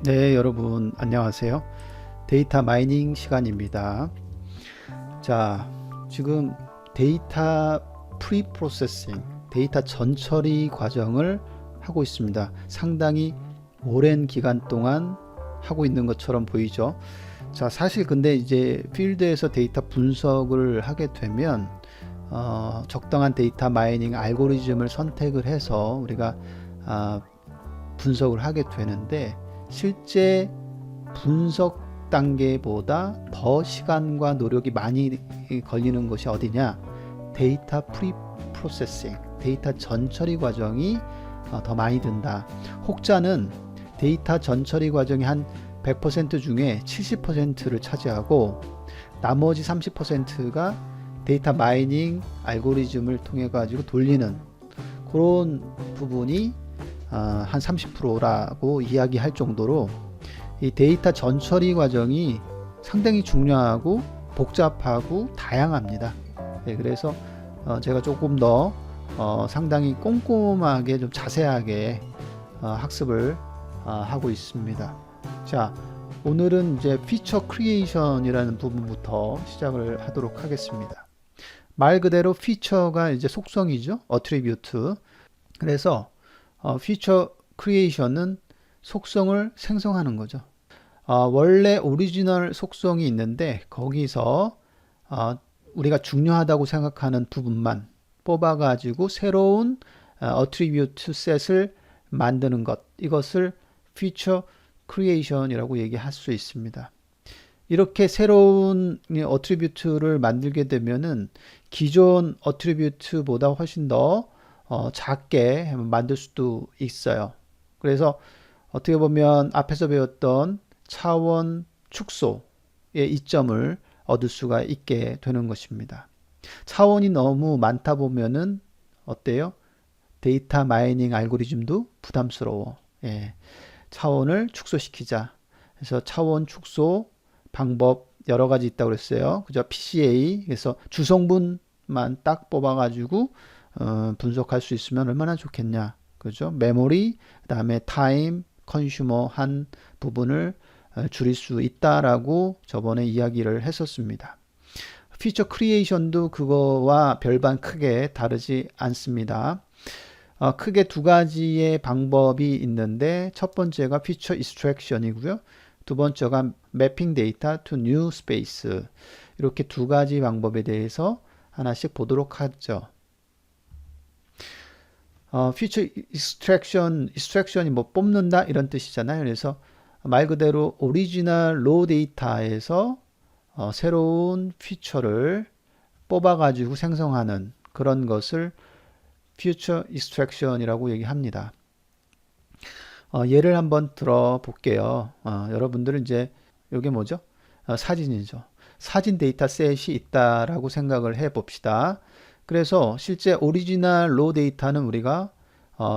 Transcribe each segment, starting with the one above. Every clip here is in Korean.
네, 여러분 안녕하세요. 데이터 마이닝 시간입니다. 자, 지금 데이터 프리 프로세싱, 데이터 전처리 과정을 하고 있습니다. 상당히 오랜 기간 동안 하고 있는 것처럼 보이죠. 자, 사실 근데 이제 필드에서 데이터 분석을 하게 되면 적당한 데이터 마이닝 알고리즘을 선택을 해서 우리가 아, 분석을 하게 되는데, 실제 분석 단계보다 더 시간과 노력이 많이 걸리는 것이 어디냐? 데이터 프리 프로세싱, 데이터 전처리 과정이 더 많이 든다. 혹자는 데이터 전처리 과정이 한 100% 중에 70%를 차지하고, 나머지 30%가 데이터 마이닝 알고리즘을 통해 가지고 돌리는 그런 부분이 한 30%라고 이야기할 정도로 이 데이터 전처리 과정이 상당히 중요하고 복잡하고 다양합니다. 네, 그래서 제가 조금 더 상당히 꼼꼼하게 좀 자세하게 학습을 하고 있습니다. 자, 오늘은 이제 피처 크리에이션이라는 부분부터 시작을 하도록 하겠습니다. 말 그대로 피처가 이제 속성이죠. 어트리뷰트. 그래서 피처 크리에이션은 속성을 생성하는 거죠. 원래 오리지널 속성이 있는데 거기서 우리가 중요하다고 생각하는 부분만 뽑아가지고 새로운 어트리뷰트 셋을 만드는 것, 이것을 피처 크리에이션이라고 얘기할 수 있습니다. 이렇게 새로운 어트리뷰트를 만들게 되면은 기존 어트리뷰트보다 훨씬 더 작게 만들 수도 있어요. 그래서 어떻게 보면 앞에서 배웠던 차원 축소의 이점을 얻을 수가 있게 되는 것입니다. 차원이 너무 많다 보면은 어때요? 데이터 마이닝 알고리즘도 부담스러워. 예, 차원을 축소시키자. 그래서 차원 축소 방법 여러 가지 있다고 그랬어요. 그죠? PCA. 그래서 주성분만 딱 뽑아가지고 분석할 수 있으면 얼마나 좋겠냐. 그죠? 메모리, 그다음에 타임, 컨슈머 한 부분을 줄일 수 있다라고 저번에 이야기를 했었습니다. 피처 크리에이션도 그거와 별반 크게 다르지 않습니다. 크게 두 가지의 방법이 있는데, 첫 번째가 피처 익스트랙션이고요. 두 번째가 매핑 데이터 to new space. 이렇게 두 가지 방법에 대해서 하나씩 보도록 하죠. 피처 익스트랙션이 뭐 뽑는다 이런 뜻이잖아요. 그래서 말 그대로 오리지널 로 데이터에서 새로운 피처를 뽑아가지고 생성하는 그런 것을 Future Extraction이라고 얘기합니다. 예를 한번 들어볼게요. 여러분들은 이제 이게 뭐죠? 사진이죠. 사진 데이터셋이 있다라고 생각을 해봅시다. 그래서 실제 오리지널 로 데이터는 우리가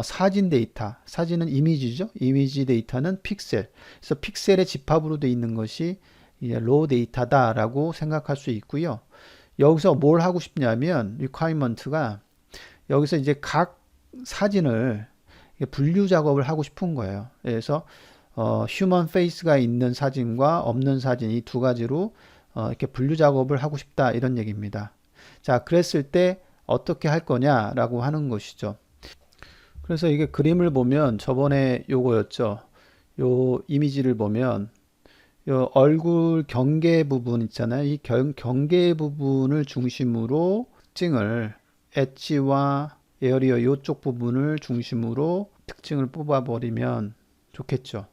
사진 데이터, 사진은 이미지죠. 이미지 데이터는 픽셀. 그래서 픽셀의 집합으로 되어 있는 것이 로 데이터다라고 생각할 수 있고요. 여기서 뭘 하고 싶냐면 requirement가 여기서 이제 각 사진을 분류 작업을 하고 싶은 거예요. 그래서 휴먼 페이스가 있는 사진과 없는 사진 이 두 가지로 이렇게 분류 작업을 하고 싶다 이런 얘기입니다. 자, 그랬을 때 어떻게 할 거냐라고 하는 것이죠. 그래서 이게 그림을 보면 저번에 요거였죠. 요 이미지를 보면 요 얼굴 경계 부분 있잖아요. 이 경계 부분을 중심으로 특징을 엣지와 에어리어 이쪽 부분을 중심으로 특징을 뽑아버리면 좋겠죠.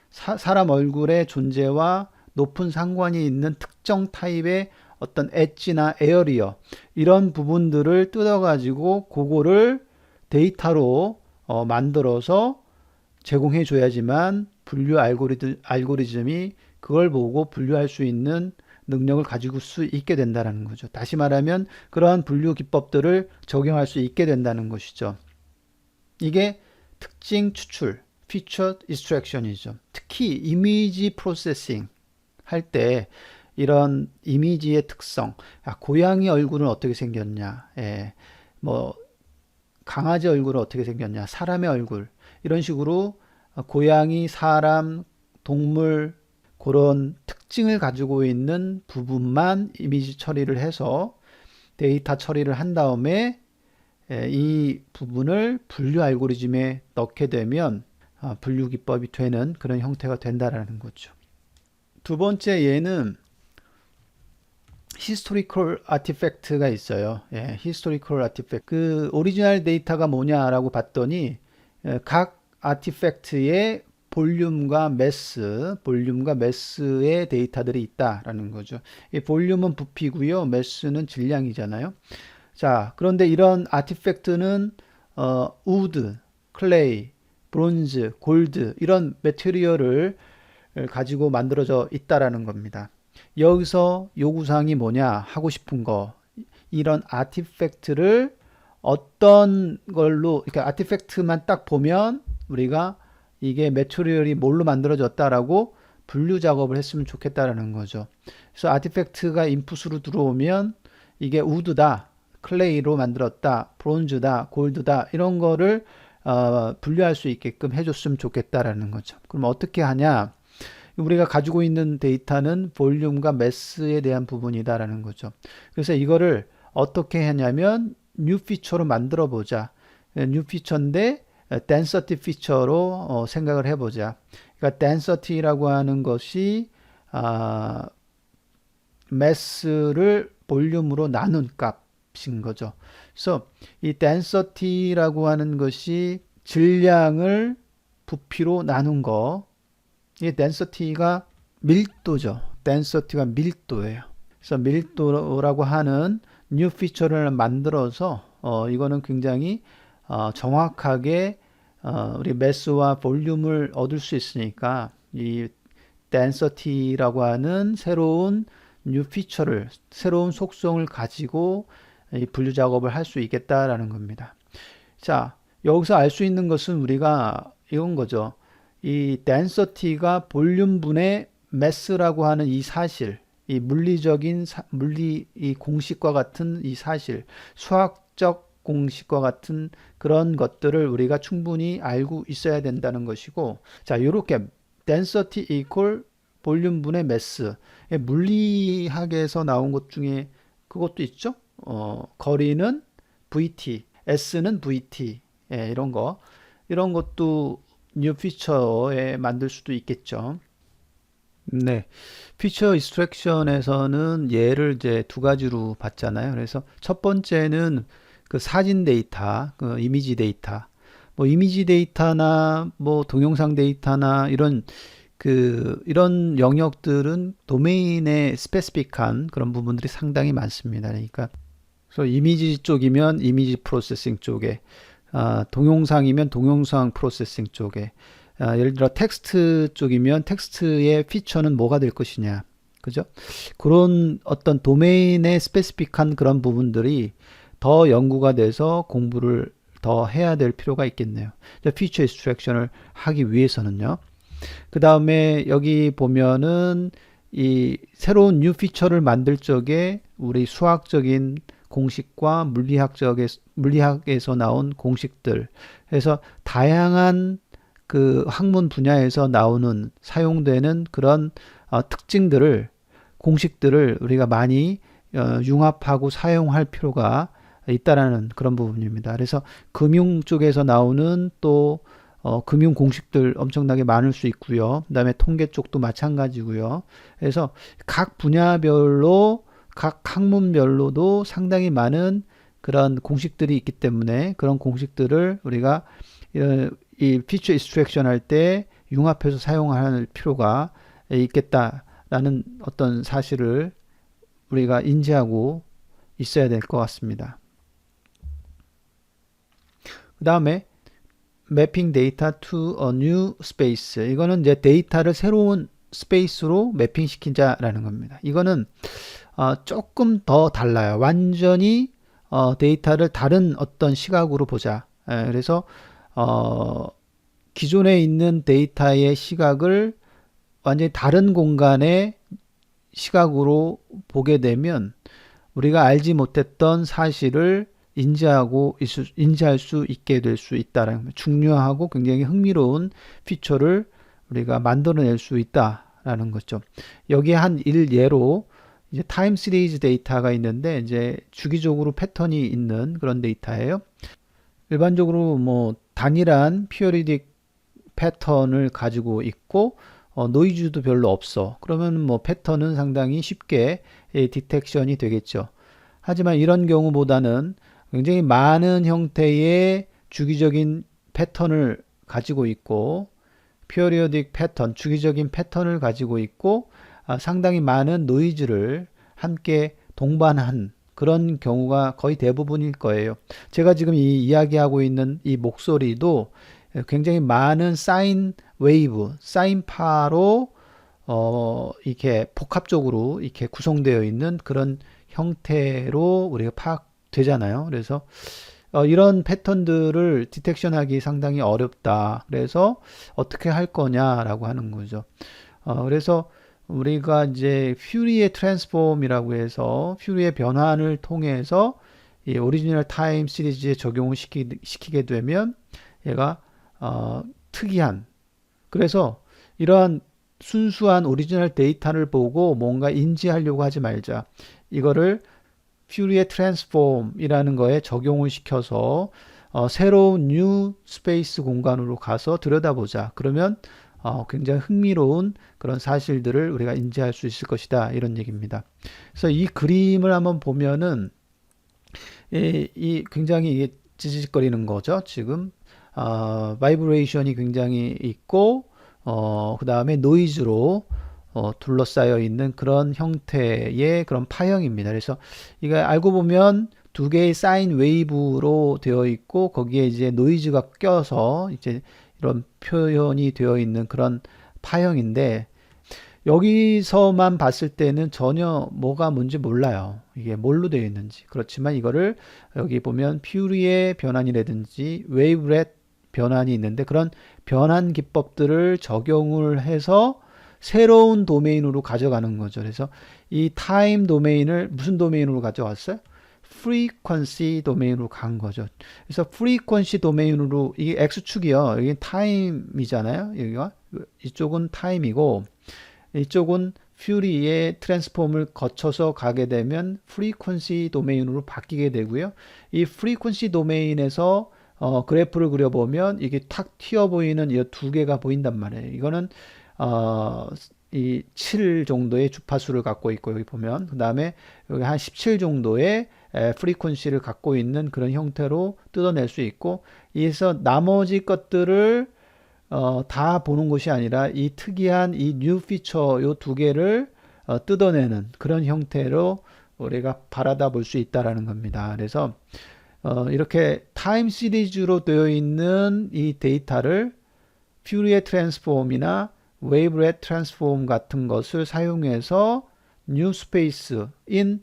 사람 얼굴의 존재와 높은 상관이 있는 특정 타입의 어떤 엣지나 에어리어 이런 부분들을 뜯어가지고 그거를 데이터로 만들어서 제공해 줘야지만 분류 알고리즘이 그걸 보고 분류할 수 있는 능력을 가지고 수 있게 된다는 거죠. 다시 말하면 그러한 분류 기법들을 적용할 수 있게 된다는 것이죠. 이게 특징 추출, feature extraction이죠. 특히 이미지 프로세싱 할 때 이런 이미지의 특성, 고양이 얼굴은 어떻게 생겼냐, 뭐 강아지 얼굴은 어떻게 생겼냐, 사람의 얼굴 이런 식으로 고양이, 사람, 동물 그런 특징을 가지고 있는 부분만 이미지 처리를 해서 데이터 처리를 한 다음에 이 부분을 분류 알고리즘에 넣게 되면 분류 기법이 되는 그런 형태가 된다라는 거죠. 두 번째 예는 historical artifact가 있어요. historical artifact. 그 오리지널 데이터가 뭐냐라고 봤더니 각 아티팩트의 볼륨과 매스의 데이터들이 있다라는 거죠. 이 볼륨은 부피고요, 매스는 질량이잖아요. 자, 그런데 이런 아티팩트는 우드, 클레이, 브론즈, 골드 이런 매테리얼을 가지고 만들어져 있다라는 겁니다. 여기서 요구사항이 뭐냐 하고 싶은 거, 이런 아티팩트를 어떤 걸로, 이렇게 아티팩트만 딱 보면 우리가 이게 매테리얼이 뭘로 만들어졌다라고 분류 작업을 했으면 좋겠다라는 거죠. 그래서 아티팩트가 인풋으로 들어오면 이게 우드다, 클레이로 만들었다, 브론즈다, 골드다 이런 거를 분류할 수 있게끔 해줬으면 좋겠다라는 거죠. 그럼 어떻게 하냐? 우리가 가지고 있는 데이터는 볼륨과 매스에 대한 부분이다라는 거죠. 그래서 이거를 어떻게 하냐면 뉴 피처로 만들어 보자. 뉴 피처인데 density 피처로 생각을 해보자. 그러니까 density라고 하는 것이 매스를 볼륨으로 나눈 값인 거죠. 그래서 이 density라고 하는 것이 질량을 부피로 나눈 거. 이 density가 밀도죠. density가 밀도예요. 그래서 밀도라고 하는 뉴 피처를 만들어서 이거는 굉장히 정확하게 우리 매스와 볼륨을 얻을 수 있으니까 이 density라고 하는 새로운 뉴 피처를, 새로운 속성을 가지고 이 분류 작업을 할 수 있겠다라는 겁니다. 자, 여기서 알 수 있는 것은 우리가 이건 거죠. 이 density가 볼륨분의 매스라고 하는 이 사실, 이 물리적인 이 공식과 같은 이 사실, 수학적 공식과 같은 그런 것들을 우리가 충분히 알고 있어야 된다는 것이고, 자, 이렇게 density equal 볼륨분의 매스, 물리학에서 나온 것 중에 그것도 있죠. 거리는 VT, S는 VT, 이런 것도 뉴 피처에 만들 수도 있겠죠. 네, 피처 익스트랙션에서는 예를 이제 두 가지로 봤잖아요. 그래서 첫 번째는 그 사진 데이터, 그 이미지 데이터, 뭐 이미지 데이터나 뭐 동영상 데이터나 이런 영역들은 도메인에 스페시픽한 그런 부분들이 상당히 많습니다. 그러니까 그래서 이미지 쪽이면 이미지 프로세싱 쪽에, 동영상이면 동영상 프로세싱 쪽에, 예를 들어 텍스트 쪽이면 텍스트의 피처는 뭐가 될 것이냐, 그죠? 그런 어떤 도메인에 스페시픽한 그런 부분들이 더 연구가 돼서 공부를 더 해야 될 필요가 있겠네요. 피처 익스트랙션을 하기 위해서는요. 그 다음에 여기 보면은 이 새로운 뉴 피처를 만들 적에 우리 수학적인 공식과 물리학에서 나온 공식들, 그래서 다양한 그 학문 분야에서 나오는 사용되는 그런 공식들을 우리가 많이 융합하고 사용할 필요가 있다라는 그런 부분입니다. 그래서 금융 쪽에서 나오는 또 금융 공식들 엄청나게 많을 수 있고요. 그 다음에 통계 쪽도 마찬가지고요. 그래서 각 분야별로, 각 학문별로도 상당히 많은 그런 공식들이 있기 때문에 그런 공식들을 우리가 이 피처 익스트랙션 할 때 융합해서 사용할 필요가 있겠다라는 어떤 사실을 우리가 인지하고 있어야 될 것 같습니다. 그 다음에 mapping data to a new space. 이거는 이제 데이터를 새로운 스페이스로 매핑 시키자라는 겁니다. 이거는 조금 더 달라요. 완전히 데이터를 다른 어떤 시각으로 보자. 그래서 기존에 있는 데이터의 시각을 완전히 다른 공간의 시각으로 보게 되면 우리가 알지 못했던 사실을 인지할 수 있게 될 수 있다는 중요하고 굉장히 흥미로운 피처를 우리가 만들어낼 수 있다라는 거죠. 여기에 한 일예로 이제 타임 시리즈 데이터가 있는데 이제 주기적으로 패턴이 있는 그런 데이터예요. 일반적으로 뭐 단일한 피어리딕 패턴을 가지고 있고 노이즈도 별로 없어. 그러면 뭐 패턴은 상당히 쉽게 디텍션이 되겠죠. 하지만 이런 경우보다는 굉장히 많은 형태의 주기적인 패턴을 가지고 있고 피어리어딕 패턴, 주기적인 패턴을 가지고 있고 상당히 많은 노이즈를 함께 동반한 그런 경우가 거의 대부분일 거예요. 제가 지금 이 이야기하고 있는 이 목소리도 굉장히 많은 사인 웨이브, 사인파로 이렇게 복합적으로 이렇게 구성되어 있는 그런 형태로 우리가 파악되잖아요. 그래서 이런 패턴들을 디텍션하기 상당히 어렵다. 그래서 어떻게 할 거냐라고 하는 거죠. 그래서 우리가 이제 퓨리의 트랜스폼이라고 해서 퓨리의 변환을 통해서 이 오리지널 타임 시리즈에 적용을 시키게 되면 얘가 특이한 그래서 이러한 순수한 오리지널 데이터를 보고 뭔가 인지하려고 하지 말자. 이거를 퓨리의 트랜스폼이라는 거에 적용을 시켜서 새로운 뉴 스페이스 공간으로 가서 들여다보자. 그러면 굉장히 흥미로운 그런 사실들을 우리가 인지할 수 있을 것이다. 이런 얘기입니다. 그래서 이 그림을 한번 보면은 이 굉장히 이게 찌직거리는 거죠. 지금 바이브레이션이 굉장히 있고 그 다음에 노이즈로 둘러싸여 있는 그런 형태의 그런 파형입니다. 그래서 이거 알고 보면 두 개의 사인 웨이브로 되어 있고 거기에 이제 노이즈가 껴서 이제 이런 표현이 되어 있는 그런 파형인데 여기서만 봤을 때는 전혀 뭐가 뭔지 몰라요. 이게 뭘로 되어 있는지. 그렇지만 이거를 여기 보면 퓨리의 변환이라든지 웨이브렛 변환이 있는데 그런 변환 기법들을 적용을 해서 새로운 도메인으로 가져가는 거죠. 그래서 이 타임 도메인을 무슨 도메인으로 가져왔어요? 프리퀀시 도메인으로 간 거죠. 그래서 프리퀀시 도메인으로 이게 X축이요. 여기 타임이잖아요. 여기가 이쪽은 타임이고 이쪽은 퓨리의 트랜스폼을 거쳐서 가게 되면 프리퀀시 도메인으로 바뀌게 되고요. 이 프리퀀시 도메인에서 그래프를 그려보면 이게 탁 튀어 보이는 이 두 개가 보인단 말이에요. 이거는 이 7 정도의 주파수를 갖고 있고 여기 보면 그 다음에 여기 한 17 정도의 프리퀀시를 갖고 있는 그런 형태로 뜯어낼 수 있고 이에서 나머지 것들을 다 보는 것이 아니라 이 특이한 이 뉴 피처 요 두 개를 뜯어내는 그런 형태로 우리가 바라다 볼 수 있다라는 겁니다. 그래서 이렇게 타임 시리즈로 되어 있는 이 데이터를 퓨리의 트랜스폼이나 웨이브렛 트랜스폼 같은 것을 사용해서 뉴 스페이스인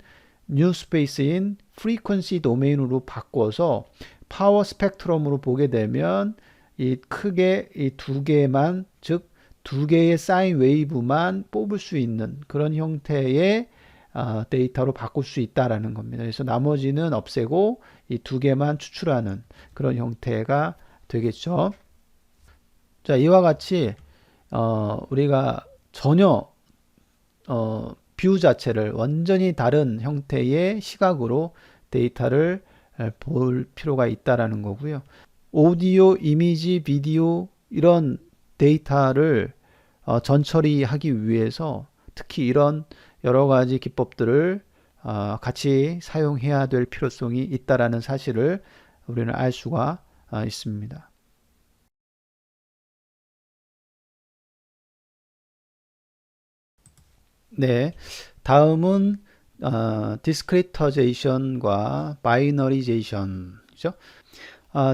프리퀀시 도메인으로 바꿔서 파워 스펙트럼으로 보게 되면 이 크게 이 두 개만 즉 두 개의 사인 웨이브만 뽑을 수 있는 그런 형태의 데이터로 바꿀 수 있다라는 겁니다. 그래서 나머지는 없애고 이 두 개만 추출하는 그런 형태가 되겠죠. 자, 이와 같이 우리가 전혀 뷰 자체를 완전히 다른 형태의 시각으로 데이터를 볼 필요가 있다라는 거고요. 오디오, 이미지, 비디오 이런 데이터를 전처리하기 위해서 특히 이런 여러 가지 기법들을 같이 사용해야 될 필요성이 있다라는 사실을 우리는 알 수가 있습니다. 네, 다음은 디스크리터제이션과 바이너리제이션이죠.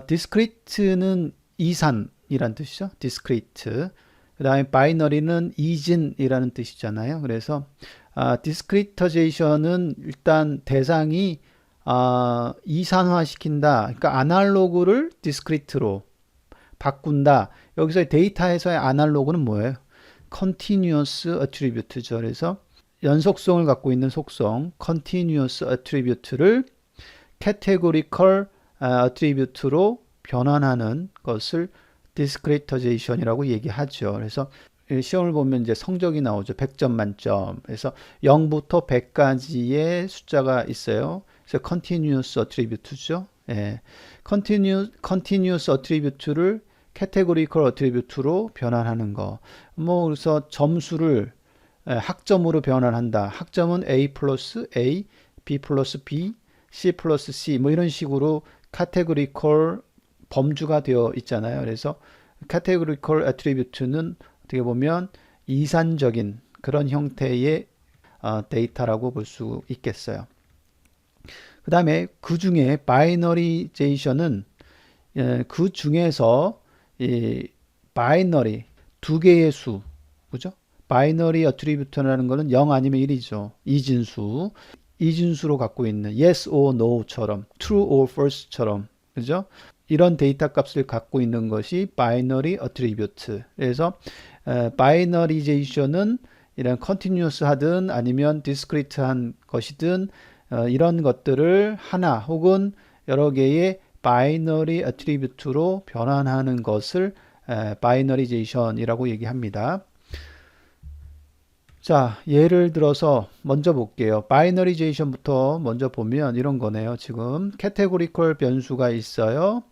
디스크리트는 이산이란 뜻이죠. 디스크리트. 그 다음에 바이너리는 이진이라는 뜻이잖아요. 그래서 디스크리터제이션은 일단 대상이 이산화 시킨다. 그러니까 아날로그를 디스크리트로 바꾼다. 여기서 데이터에서의 아날로그는 뭐예요? continuous attribute죠. 그래서 연속성을 갖고 있는 속성 continuous attribute를 categorical attribute로 변환하는 것을 discretization이라고 얘기하죠. 그래서 시험을 보면 이제 성적이 나오죠. 100점 만점. 그래서 0부터 100까지의 숫자가 있어요. 그래서 continuous attribute죠. 예. continuous attribute를 categorical attribute로 변환하는 거. 그래서 점수를 학점으로 변환한다. 학점은 A 플러스 A, B 플러스 B, C 플러스 C 이런 식으로 categorical 범주가 되어 있잖아요. 그래서 categorical attribute는 어떻게 보면 이산적인 그런 형태의 데이터라고 볼 수 있겠어요. 그 다음에 그 중에 바이너리제이션은 그 중에서 이 바이너리 두 개의 수, 그죠? 바이너리 어트리뷰트라는 거는 0 아니면 1이죠. 이진수로 갖고 있는 yes or no처럼 true or false처럼, 그죠? 이런 데이터 값을 갖고 있는 것이 바이너리 어트리뷰트. 그래서 바이너리제이션은 이런 컨티뉴어스 하든 아니면 디스크리트한 것이든 이런 것들을 하나 혹은 여러 개의 바이너리 어트리뷰트로 변환하는 것을 바이너리제이션이라고 얘기합니다. 자, 예를 들어서 먼저 볼게요. 바이너리제이션부터 먼저 보면 이런 거네요. 지금 캐테고리컬 변수가 있어요.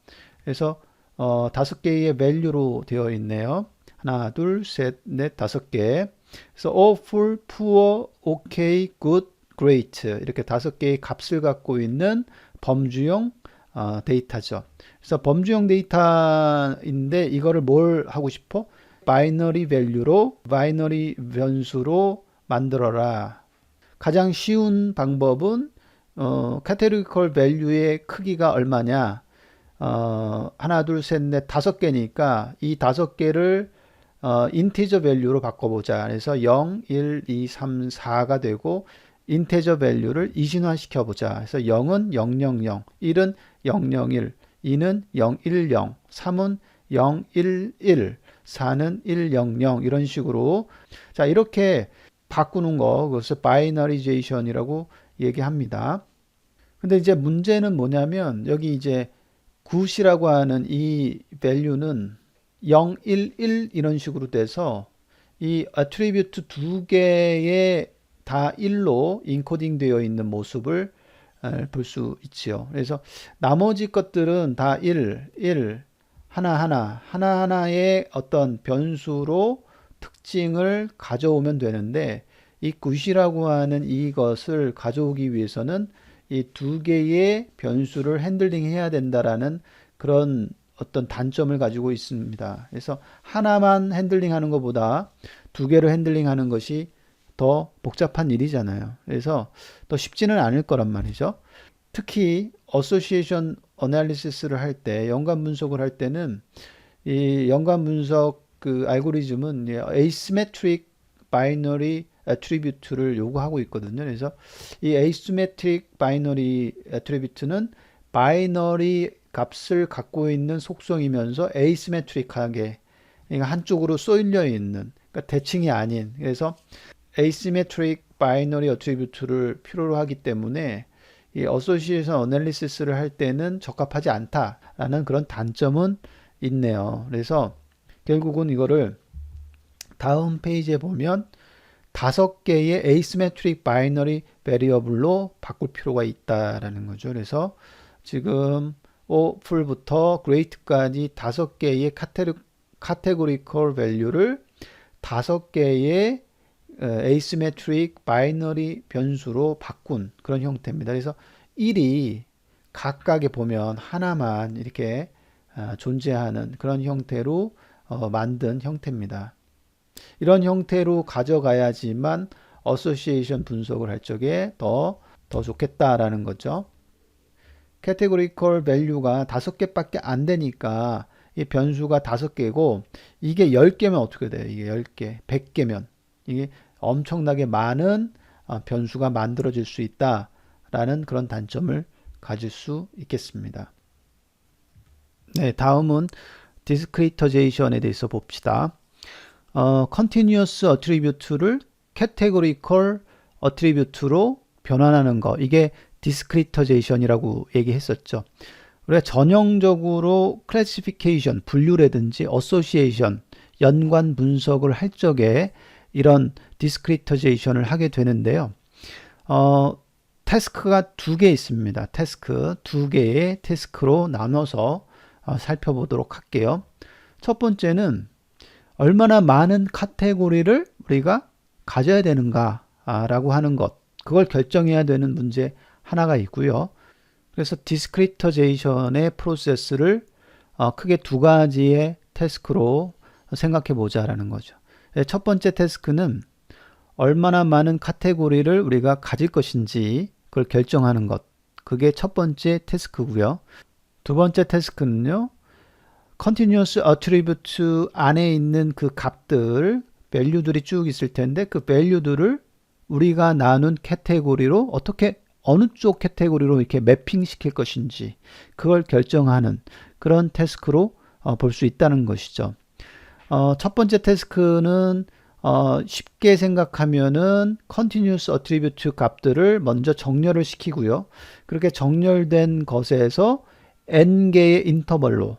그래서 5개의 밸류로 되어 있네요. 하나, 둘, 셋, 넷, 5개. 그래서 awful, poor, okay, good, great 이렇게 5개의 값을 갖고 있는 범주형 데이터죠. 그래서 범주형 데이터인데 이거를 뭘 하고 싶어? 바이너리 밸류로, 바이너리 변수로 만들어라. 가장 쉬운 방법은 categorical value의 크기가 얼마냐? 하나, 둘, 셋, 넷, 5개니까 이 5개를 인티저 밸류로 바꿔보자. 그래서 0, 1, 2, 3, 4가 되고 인티저 밸류를 이진화시켜 보자. 그래서 0은 000, 1은 001, 2는 010, 3은 011, 4는 100 이런 식으로 자 이렇게 바꾸는 거 그것을 바이너리제이션이라고 얘기합니다. 근데 이제 문제는 뭐냐면 여기 이제 굿이라고 하는 이 밸류는 0, 1, 1 이런 식으로 돼서 이 attribute 두 개에 다 1로 인코딩 되어 있는 모습을 볼 수 있지요. 그래서 나머지 것들은 다 1, 하나하나의 어떤 변수로 특징을 가져오면 되는데 이 굿이라고 하는 이것을 가져오기 위해서는 이 두 개의 변수를 핸들링 해야 된다라는 그런 어떤 단점을 가지고 있습니다. 그래서 하나만 핸들링 하는 것보다 두 개를 핸들링 하는 것이 더 복잡한 일이잖아요. 그래서 더 쉽지는 않을 거란 말이죠. 특히 어소시에이션 어널리시스를 할 때, 연관 분석을 할 때는 이 연관 분석 그 알고리즘은 asymmetric binary attribute를 요구하고 있거든요. 그래서 이 asymmetric binary attribute는 바이너리 값을 갖고 있는 속성이면서 asymmetric하게 그러니까 한쪽으로 쏠려 있는 그러니까 대칭이 아닌 그래서 asymmetric binary attribute를 필요로 하기 때문에 이 어소시에이션 어널리시스를 할 때는 적합하지 않다라는 그런 단점은 있네요. 그래서 결국은 이거를 다음 페이지에 보면 5개의 asymmetric binary variable로 바꿀 필요가 있다라는 거죠. 그래서 지금 awful부터 great까지 5개의 categorical value를 5개의 asymmetric binary 변수로 바꾼 그런 형태입니다. 그래서 1이 각각에 보면 하나만 이렇게 존재하는 그런 형태로 만든 형태입니다. 이런 형태로 가져가야지만 어소시에이션 분석을 할 적에 더 좋겠다라는 거죠. categorical value가 5개밖에 안 되니까 이 변수가 5개고 이게 10개면 어떻게 돼요? 이게 10개, 100개면 이게 엄청나게 많은 변수가 만들어질 수 있다라는 그런 단점을 가질 수 있겠습니다. 네, 다음은 discretization에 대해서 봅시다. continuous attribute를 categorical attribute로 변환하는 거 이게 discretization이라고 얘기했었죠. 우리가 전형적으로 클래시피케이션, 분류라든지 어소시에이션, 연관 분석을 할 적에 이런 디스크리터제이션을 하게 되는데요. 태스크가 두 개 있습니다. 태스크 두 개의 태스크로 나눠서 살펴보도록 할게요. 첫 번째는 얼마나 많은 카테고리를 우리가 가져야 되는가 라고 하는 것, 그걸 결정해야 되는 문제 하나가 있고요. 그래서 디스크리터제이션의 프로세스를 크게 두 가지의 태스크로 생각해 보자라는 거죠. 첫 번째 태스크는 얼마나 많은 카테고리를 우리가 가질 것인지 그걸 결정하는 것, 그게 첫 번째 태스크고요. 두 번째 태스크는요, continuous attribute 안에 있는 그 값들, value들이 쭉 있을 텐데 그 value들을 우리가 나눈 카테고리로 어떻게 어느 쪽 카테고리로 이렇게 매핑 시킬 것인지 그걸 결정하는 그런 태스크로 볼 수 있다는 것이죠. 첫 번째 태스크는 쉽게 생각하면은 continuous attribute 값들을 먼저 정렬을 시키고요. 그렇게 정렬된 것에서 n개의 인터벌로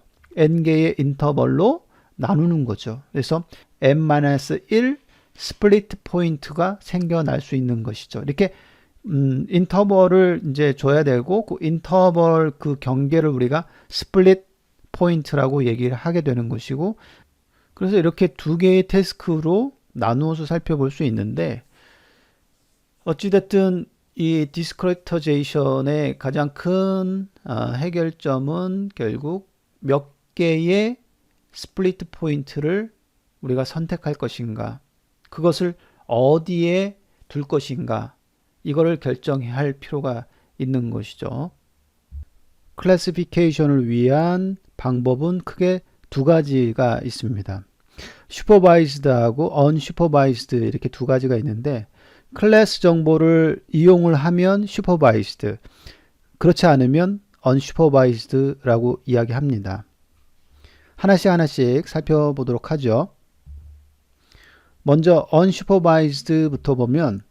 나누는 거죠. 그래서 n-1 스플릿 포인트가 생겨날 수 있는 것이죠. 이렇게 인터벌을 이제 줘야 되고 그 인터벌 그 경계를 우리가 스플릿 포인트라고 얘기를 하게 되는 것이고, 그래서 이렇게 두 개의 태스크로 나누어서 살펴볼 수 있는데, 어찌됐든 이 디스크리터제이션의 가장 큰 해결점은 결국 몇 개의 스플릿 포인트를 우리가 선택할 것인가, 그것을 어디에 둘 것인가, 이거를 결정해야 할 필요가 있는 것이죠. 클래시피케이션을 위한 방법은 크게 두 가지가 있습니다. 슈퍼바이즈드하고 언슈퍼바이즈드 이렇게 두 가지가 있는데, 클래스 정보를 이용을 하면 슈퍼바이즈드, 그렇지 않으면 언슈퍼바이즈드라고 이야기합니다. 하나씩 살펴보도록 하죠. 먼저 언슈퍼바이즈드부터 보면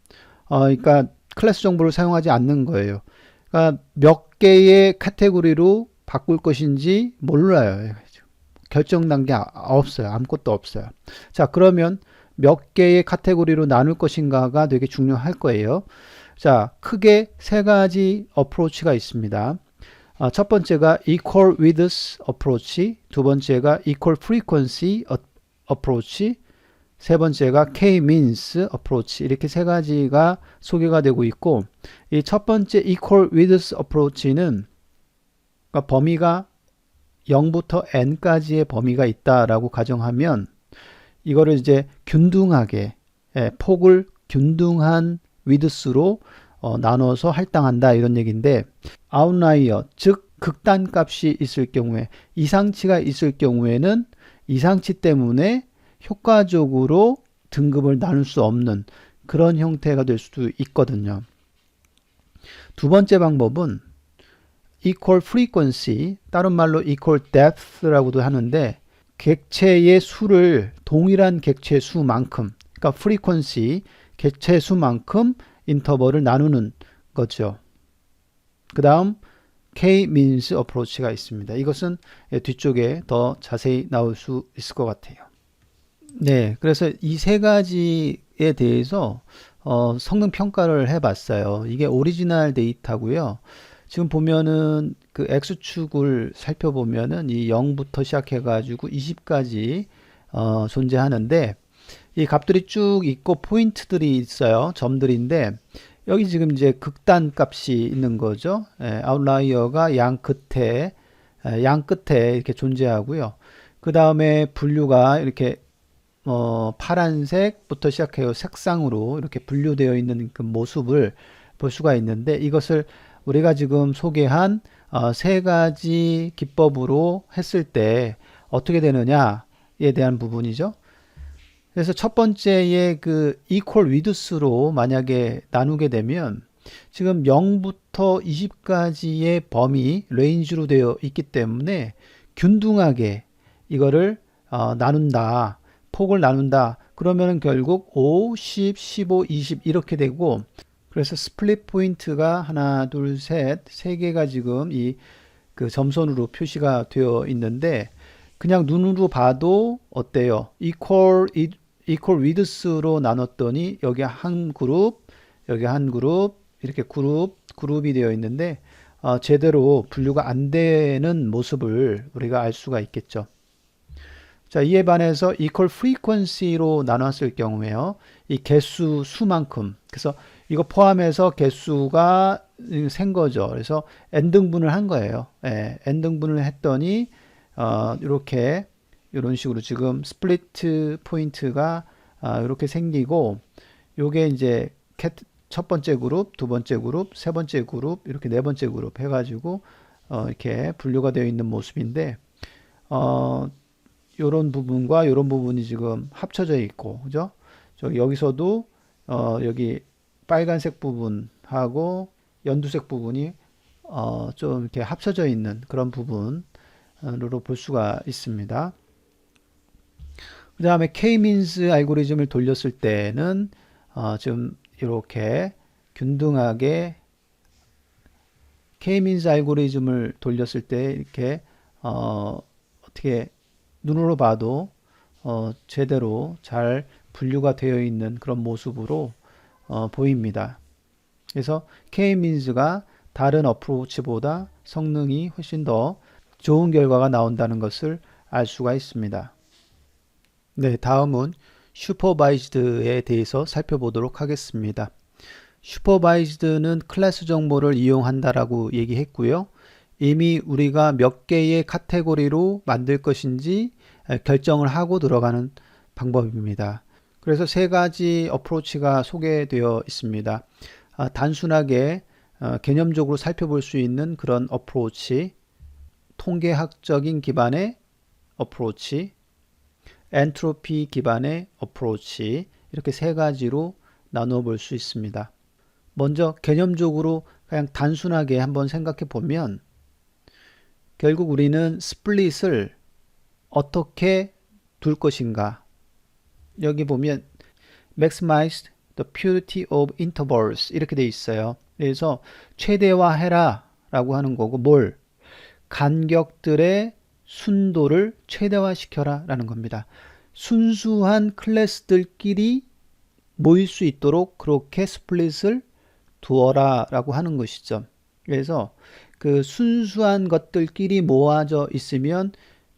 그러니까 클래스 정보를 사용하지 않는 거예요. 그러니까 몇 개의 카테고리로 바꿀 것인지 몰라요. 결정 단계 없어요. 아무것도 없어요. 자, 그러면 몇 개의 카테고리로 나눌 것인가가 되게 중요할 거예요. 자, 크게 세 가지 어프로치가 있습니다. 첫 번째가 equal width approach, 두 번째가 equal frequency approach, 세 번째가 k-means approach, 이렇게 세 가지가 소개가 되고 있고, 이 첫 번째 equal width approach는 그러니까 범위가 0부터 n까지의 범위가 있다라고 가정하면 이거를 이제 균등하게 폭을 균등한 위드스로 나눠서 할당한다, 이런 얘기인데, 아웃라이어 즉 극단값이 있을 경우에, 이상치가 있을 경우에는 이상치 때문에 효과적으로 등급을 나눌 수 없는 그런 형태가 될 수도 있거든요. 두 번째 방법은 equal frequency, 다른 말로 equal depth라고도 하는데, 객체의 수를 동일한 객체 수만큼, 그러니까 frequency, 객체 수만큼 인터벌을 나누는 거죠. 그 다음 k-means approach가 있습니다. 이것은 뒤쪽에 더 자세히 나올 수 있을 것 같아요. 네, 그래서 이 세 가지에 대해서 성능 평가를 해봤어요. 이게 오리지널 데이터고요. 지금 보면은 그 X축을 살펴보면은 이 0부터 시작해가지고 20까지 존재하는데, 이 값들이 쭉 있고 포인트들이 있어요. 점들인데, 여기 지금 이제 극단 값이 있는 거죠. 아웃라이어가 양 끝에 이렇게 존재하고요. 그 다음에 분류가 이렇게 파란색부터 시작해요. 색상으로 이렇게 분류되어 있는 그 모습을 볼 수가 있는데, 이것을 우리가 지금 소개한 세 가지 기법으로 했을 때 어떻게 되느냐에 대한 부분이죠. 그래서 첫 번째의 그 equal width로 만약에 나누게 되면 지금 0부터 20까지의 범위 레인지로 되어 있기 때문에 균등하게 이거를 나눈다, 폭을 나눈다. 그러면 결국 5, 10, 15, 20 이렇게 되고, 그래서 스플릿 포인트가 하나, 둘, 셋, 세 개가 지금 이 그 점선으로 표시가 되어 있는데 그냥 눈으로 봐도 어때요? equal width로 나눴더니 여기 한 그룹, 여기 한 그룹, 이렇게 그룹이 되어 있는데 제대로 분류가 안 되는 모습을 우리가 알 수가 있겠죠. 자, 이에 반해서 equal frequency로 나눴을 경우에요. 이 개수 수만큼. 그래서 이거 포함해서 개수가 센 거죠. 그래서 n등분을 한 거예요. 예, n등분을 했더니 이렇게 이런 식으로 지금 스플리트 포인트가 이렇게 생기고 요게 이제 첫 번째 그룹, 두 번째 그룹, 세 번째 그룹, 이렇게 네 번째 그룹 해가지고 이렇게 분류가 되어 있는 모습인데 요런 부분과 요런 부분이 지금 합쳐져 있고, 그죠? 여기서도 여기 빨간색 부분하고 연두색 부분이 좀 이렇게 합쳐져 있는 그런 부분으로 볼 수가 있습니다. 그 다음에 K-means 알고리즘을 돌렸을 때는 지금 이렇게 균등하게 K-means 알고리즘을 돌렸을 때 이렇게 어떻게 눈으로 봐도 제대로 잘 분류가 되어 있는 그런 모습으로 보입니다. 그래서 K-means가 다른 어프로치보다 성능이 훨씬 더 좋은 결과가 나온다는 것을 알 수가 있습니다. 네, 다음은 슈퍼바이즈드에 대해서 살펴보도록 하겠습니다. 슈퍼바이즈드는 클래스 정보를 이용한다라고 얘기했고요. 이미 우리가 몇 개의 카테고리로 만들 것인지 결정을 하고 들어가는 방법입니다. 그래서 세 가지 어프로치가 소개되어 있습니다. 단순하게 개념적으로 살펴볼 수 있는 그런 어프로치, 통계학적인 기반의 어프로치, 엔트로피 기반의 어프로치, 이렇게 세 가지로 나누어 볼 수 있습니다. 먼저 개념적으로 그냥 단순하게 한번 생각해 보면 결국 우리는 스플릿을 어떻게 둘 것인가. 여기 보면 maximize the purity of intervals 이렇게 되어 있어요. 그래서 최대화해라 라고 하는 거고 뭘? 간격들의 순도를 최대화시켜라 라는 겁니다. 순수한 클래스들끼리 모일 수 있도록 그렇게 스플릿을 두어라 라고 하는 것이죠. 그래서 그 순수한 것들끼리 모아져 있으면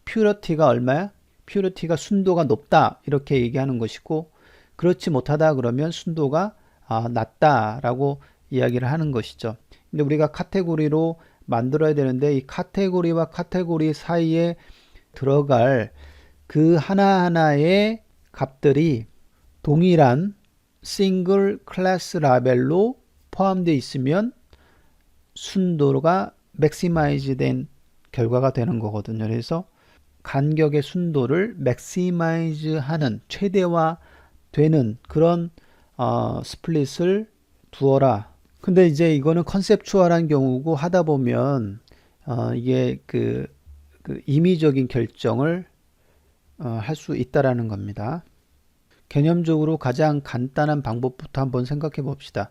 퓨리티가 얼마야? 퓨리티가 순도가 높다 이렇게 얘기하는 것이고 그렇지 못하다 그러면 순도가 낮다 라고 이야기를 하는 것이죠. 근데 우리가 카테고리로 만들어야 되는데 이 카테고리와 카테고리 사이에 들어갈 그 하나하나의 값들이 동일한 싱글 클래스 라벨로 포함되어 있으면 순도가 맥시마이즈 된 결과가 되는 거거든요. 그래서 간격의 순도를 맥시마이즈 하는 최대화되는 그런 스플릿을 두어라. 근데 이제 이거는 컨셉추얼한 경우고 하다 보면 이게 그 임의적인 결정을 할 수 있다라는 겁니다. 개념적으로 가장 간단한 방법부터 한번 생각해 봅시다.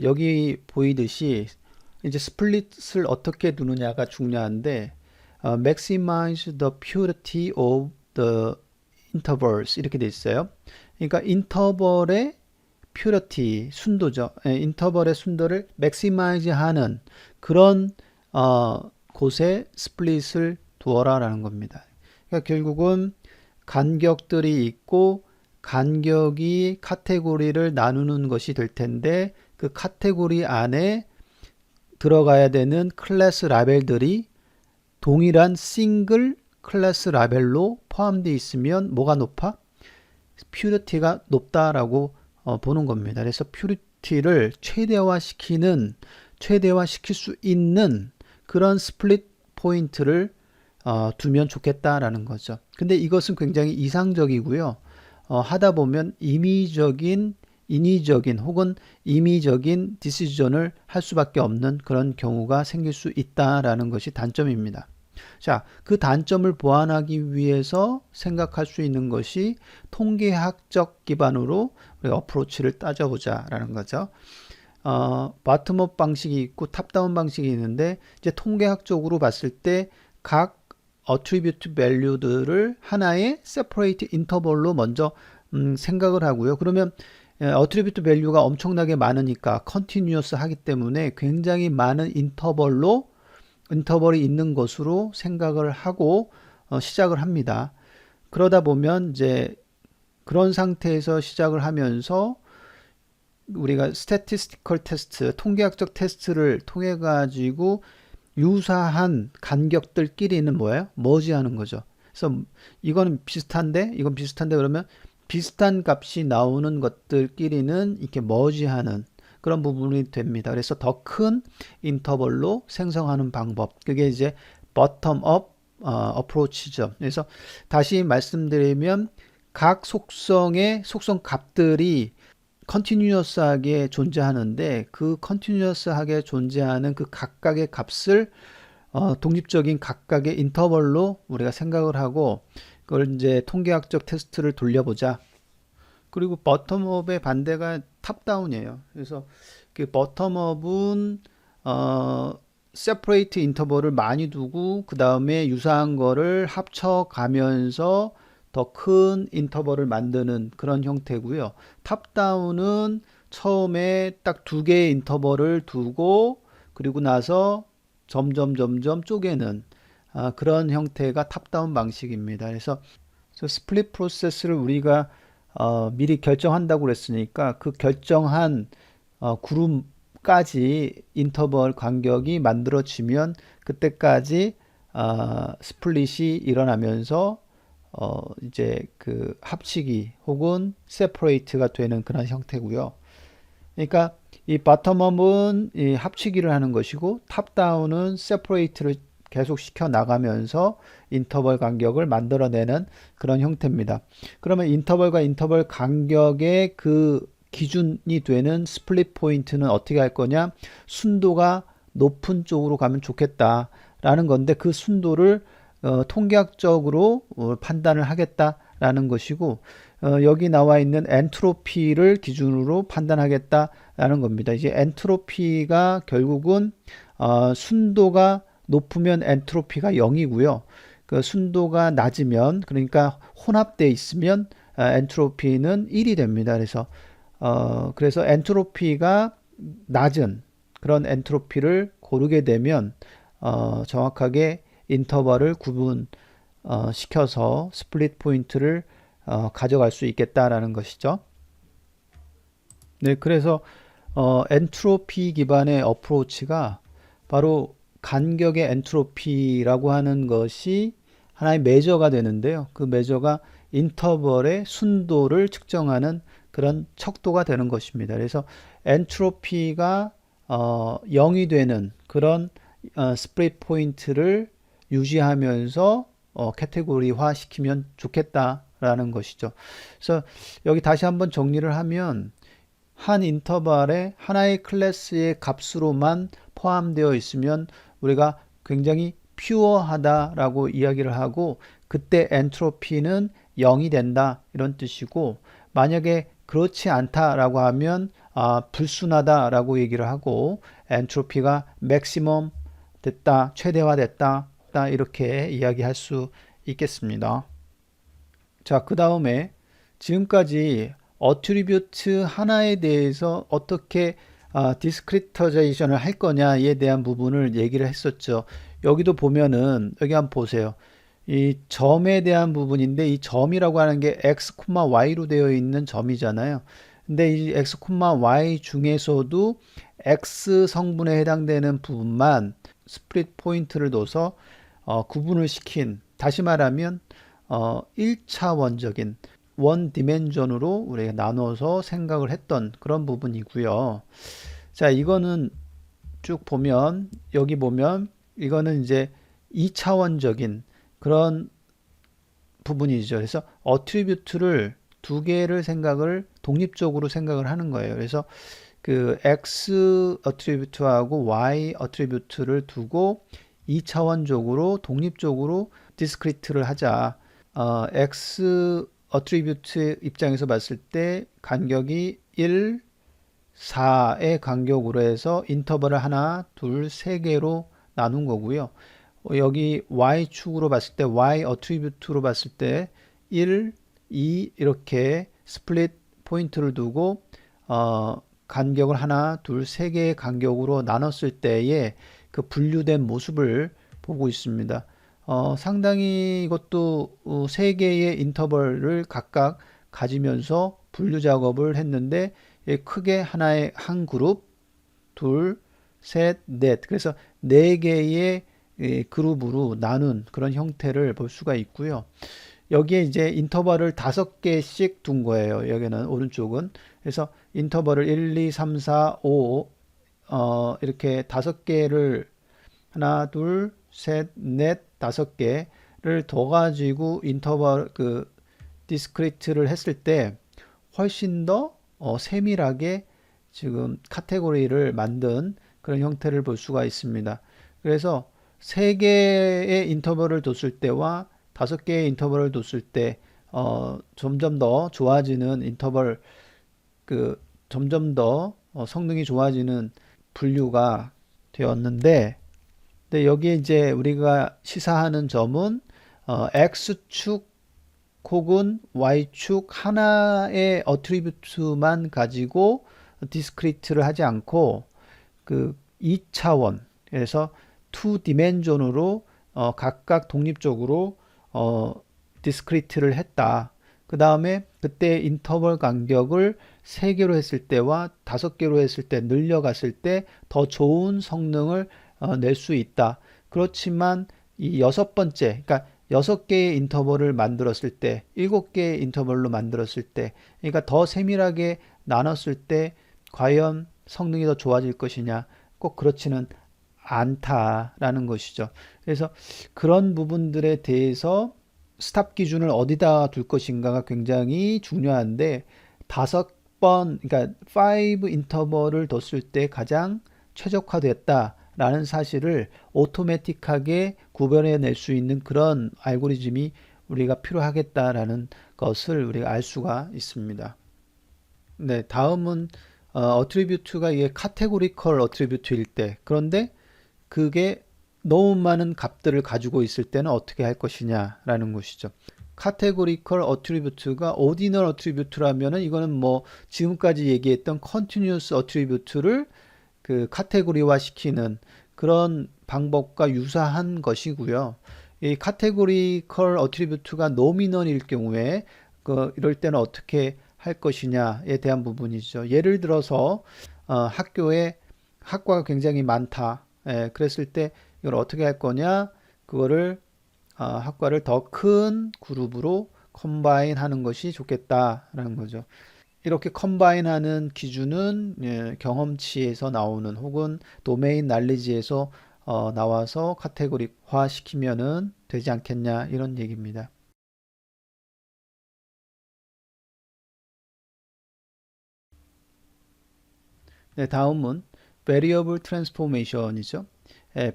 여기 보이듯이 이제 스플릿을 어떻게 두느냐가 중요한데 maximize the purity of the intervals 이렇게 돼 있어요. 그러니까 인터벌의 purity 순도죠. 인터벌의 순도를 maximize 하는 그런 곳에 스플릿을 두어라 라는 겁니다. 그러니까 결국은 간격들이 있고 간격이 카테고리를 나누는 것이 될 텐데 그 카테고리 안에 들어가야 되는 클래스 라벨들이 동일한 싱글 클래스 라벨로 포함되어 있으면 뭐가 높아? 퓨리티가 높다라고 보는 겁니다. 그래서 퓨리티를 최대화시킬 수 있는 그런 스플릿 포인트를 두면 좋겠다라는 거죠. 근데 이것은 굉장히 이상적이고요. 하다 보면 인위적인 혹은 임의적인 디시전을 할 수밖에 없는 그런 경우가 생길 수 있다라는 것이 단점입니다. 자, 그 단점을 보완하기 위해서 생각할 수 있는 것이 통계학적 기반으로 우리 어프로치를 따져보자라는 거죠. 바텀업 방식이 있고 탑다운 방식이 있는데 이제 통계학적으로 봤을 때 각 attribute value들을 하나의 separate interval로 먼저 생각을 하고요. 그러면 attribute value가 엄청나게 많으니까 continuous 하기 때문에 굉장히 많은 인터벌이 있는 것으로 생각을 하고 시작을 합니다. 그러다 보면 이제 그런 상태에서 시작을 하면서 우리가 statistical 테스트, 통계학적 테스트를 통해 가지고 유사한 간격들끼리는 뭐예요? 머지하는 거죠. 그래서 이거는 비슷한데, 이건 비슷한데 그러면 비슷한 값이 나오는 것들끼리는 이렇게 머지하는 그런 부분이 됩니다. 그래서 더 큰 인터벌로 생성하는 방법. 그게 이제 bottom-up 어프로치죠. 그래서 다시 말씀드리면 각 속성의 속성 값들이 컨티뉴어스하게 존재하는데 그 컨티뉴어스하게 존재하는 그 각각의 값을 독립적인 각각의 인터벌로 우리가 생각을 하고 그걸 이제 통계학적 테스트를 돌려보자. 그리고 버텀업의 반대가 탑다운이에요. 그래서 그 버텀업은 세퍼레이트 인터벌을 많이 두고 그 다음에 유사한 거를 합쳐 가면서 더 큰 인터벌을 만드는 그런 형태고요. 탑다운은 처음에 딱 두 개의 인터벌을 두고 그리고 나서 점점 쪼개는 그런 형태가 탑다운 방식입니다. 그래서 스플릿 프로세스를 우리가 미리 결정한다고 그랬으니까 그 결정한 그룹까지 인터벌 간격이 만들어지면 그때까지 스플릿이 일어나면서 이제 그 합치기 혹은 세퍼레이트가 되는 그런 형태고요. 그러니까 이 바텀업은 이 합치기를 하는 것이고 탑다운은 세퍼레이트를 계속 시켜 나가면서 인터벌 간격을 만들어내는 그런 형태입니다. 그러면 인터벌과 인터벌 간격의 그 기준이 되는 스플릿 포인트는 어떻게 할 거냐? 순도가 높은 쪽으로 가면 좋겠다라는 건데 그 순도를 통계학적으로 판단을 하겠다라는 것이고 여기 나와 있는 엔트로피를 기준으로 판단하겠다라는 겁니다. 이제 엔트로피가 결국은 순도가 높으면 엔트로피가 0이고요. 그 순도가 낮으면 그러니까 혼합되어 있으면 엔트로피는 1이 됩니다. 그래서 엔트로피가 낮은 그런 엔트로피를 고르게 되면 정확하게 인터벌을 구분 시켜서 스플릿 포인트를 가져갈 수 있겠다라는 것이죠. 네, 그래서 엔트로피 기반의 어프로치가 바로 간격의 엔트로피라고 하는 것이 하나의 메저가 되는데요. 그 메저가 인터벌의 순도를 측정하는 그런 척도가 되는 것입니다. 그래서 엔트로피가 0이 되는 그런 스플릿 포인트를 유지하면서 카테고리화 시키면 좋겠다라는 것이죠. 그래서 여기 다시 한번 정리를 하면 한 인터벌에 하나의 클래스의 값으로만 포함되어 있으면 우리가 굉장히 퓨어하다라고 이야기를 하고 그때 엔트로피는 0이 된다 이런 뜻이고 만약에 그렇지 않다라고 하면 불순하다라고 얘기를 하고 엔트로피가 맥시멈 됐다, 최대화됐다 이렇게 이야기할 수 있겠습니다. 자, 그 다음에 지금까지 어트리뷰트 하나에 대해서 어떻게 디스크리터제이션을 할 거냐에 대한 부분을 얘기를 했었죠. 여기도 보면은 여기 한번 보세요. 이 점에 대한 부분인데 이 점이라고 하는 게 x, y로 되어 있는 점이잖아요. 근데 이 x, y 중에서도 x 성분에 해당되는 부분만 스플릿 포인트를 둬서 구분을 시킨 다시 말하면 1차원적인 원 디멘전으로 우리가 나눠서 생각을 했던 그런 부분이고요. 자, 이거는 쭉 보면 여기 보면 이거는 이제 2차원적인 그런 부분이죠. 그래서 어트리뷰트를 두 개를 독립적으로 생각을 하는 거예요. 그래서 그 x 어트리뷰트하고 y 어트리뷰트를 두고 2차원적으로 독립적으로 디스크리트를 하자. x 어트리뷰트 입장에서 봤을 때 간격이 1, 4의 간격으로 해서 인터벌을 하나, 둘, 세 개로 나눈 거고요. 여기 y축으로 봤을 때 y 어트리뷰트로 봤을 때 1, 2 이렇게 스플릿 포인트를 두고 간격을 하나, 둘, 세 개의 간격으로 나눴을 때의 그 분류된 모습을 보고 있습니다. 상당히 이것도 세 개의 인터벌을 각각 가지면서 분류 작업을 했는데 크게 하나의 한 그룹, 둘, 셋, 넷. 그래서 네 개의 그룹으로 나눈 그런 형태를 볼 수가 있고요. 여기에 이제 인터벌을 5개씩 둔 거예요. 여기는 오른쪽은. 그래서 인터벌을 1, 2, 3, 4, 5 이렇게 5개를 하나, 둘, 셋, 넷, 5개를 더 가지고 인터벌 그 디스크리트를 했을 때 훨씬 더 세밀하게 지금 카테고리를 만든 그런 형태를 볼 수가 있습니다. 그래서 3개의 인터벌을 뒀을 때와 5개의 인터벌을 뒀을 때 점점 더 좋아지는 인터벌 점점 더 성능이 좋아지는 분류가 되었는데 근데 여기에 이제 우리가 시사하는 점은 X축 혹은 Y축 하나의 어트리뷰트만 가지고 디스크리트를 하지 않고 그 2차원 그래서 2디멘전으로 각각 독립적으로 디스크리트를 했다. 그 다음에 그때 인터벌 간격을 3개로 했을 때와 5개로 했을 때 늘려갔을 때 더 좋은 성능을 낼 수 있다. 그렇지만 이 6번째, 그러니까 6개의 인터벌을 만들었을 때, 7개의 인터벌로 만들었을 때, 그러니까 더 세밀하게 나눴을 때 과연 성능이 더 좋아질 것이냐? 꼭 그렇지는 않다라는 것이죠. 그래서 그런 부분들에 대해서 스탑 기준을 어디다 둘 것인가가 굉장히 중요한데 5번, 그러니까 5 인터벌을 뒀을 때 가장 최적화됐다라는 사실을 오토매틱하게 구별해낼 수 있는 그런 알고리즘이 우리가 필요하겠다라는 것을 우리가 알 수가 있습니다. 네, 다음은 어트리뷰트가 이게 카테고리컬 어트리뷰트일 때 그런데 그게 너무 많은 값들을 가지고 있을 때는 어떻게 할 것이냐라는 것이죠. 카테고리컬 어트리뷰트가 오디널 어트리뷰트라면은 이거는 뭐 지금까지 얘기했던 컨티뉴어스 어트리뷰트를 그 카테고리화 시키는 그런 방법과 유사한 것이고요. 이 카테고리컬 어트리뷰트가 노미널일 경우에 이럴 때는 어떻게 할 것이냐에 대한 부분이죠. 예를 들어서 학교에 학과가 굉장히 많다. 그랬을 때 이걸 어떻게 할 거냐? 그거를 학과를 더 큰 그룹으로 컴바인 하는 것이 좋겠다라는 거죠. 이렇게 컴바인 하는 기준은 경험치에서 나오는 혹은 도메인 날리지에서 나와서 카테고리화 시키면은 되지 않겠냐 이런 얘기입니다. 네, 다음은 Variable Transformation이죠.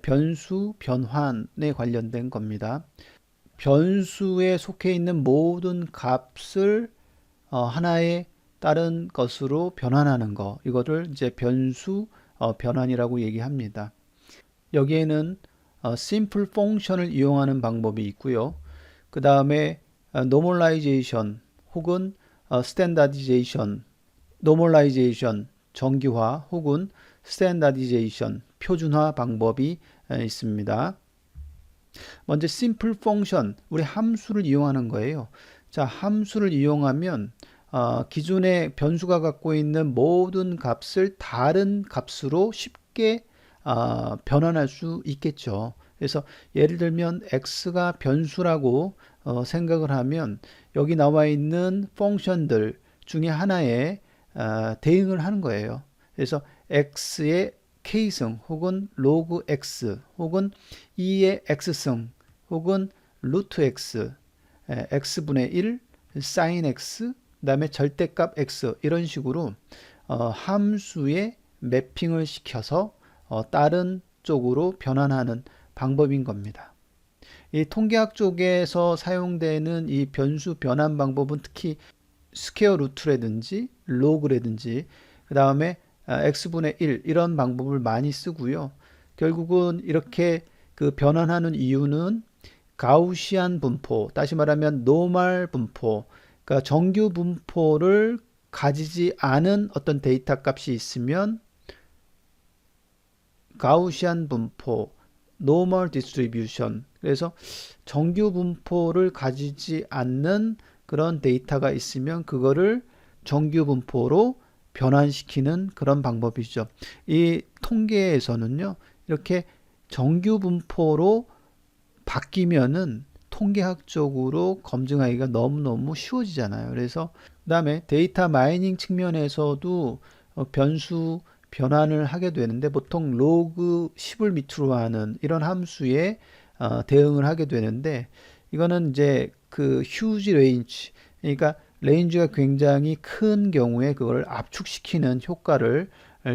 변수 변환에 관련된 겁니다. 변수에 속해 있는 모든 값을 하나의 다른 것으로 변환하는 거. 이거를 이제 변수 변환이라고 얘기합니다. 여기에는 simple function을 이용하는 방법이 있고요. 그 다음에 normalization 혹은 standardization, normalization 정기화 혹은 standardization 표준화 방법이 있습니다. 먼저 simple function, 우리 함수를 이용하는 거예요. 자, 함수를 이용하면 기존의 변수가 갖고 있는 모든 값을 다른 값으로 쉽게 변환할 수 있겠죠. 그래서 예를 들면 x가 변수라고 생각을 하면 여기 나와 있는 펑션들 중에 하나에 대응을 하는 거예요. 그래서 x의 k승 혹은 로그 x 혹은 2의 x승 혹은 루트 x x분의 1 sin x 그 다음에 절대값 x 이런 식으로 함수에 매핑을 시켜서 다른 쪽으로 변환하는 방법인 겁니다. 이 통계학 쪽에서 사용되는 이 변수 변환 방법은 특히 스퀘어 루트라든지 로그라든지 그 다음에 x분의 1 이런 방법을 많이 쓰고요. 결국은 이렇게 그 변환하는 이유는 가우시안 분포, 다시 말하면 노멀 분포, 그러니까 정규 분포를 가지지 않은 어떤 데이터 값이 있으면 가우시안 분포, 노멀 디스트리뷰션. 그래서 정규 분포를 가지지 않는 그런 데이터가 있으면 그거를 정규 분포로 변환시키는 그런 방법이죠. 이 통계에서는요, 이렇게 정규 분포로 바뀌면은 통계학적으로 검증하기가 너무너무 쉬워지잖아요. 그래서 그다음에 데이터 마이닝 측면에서도 변수 변환을 하게 되는데 보통 로그 10을 밑으로 하는 이런 함수에 대응을 하게 되는데 이거는 이제 그 휴지 레인지, 그러니까 레인지가 굉장히 큰 경우에 그걸 압축시키는 효과를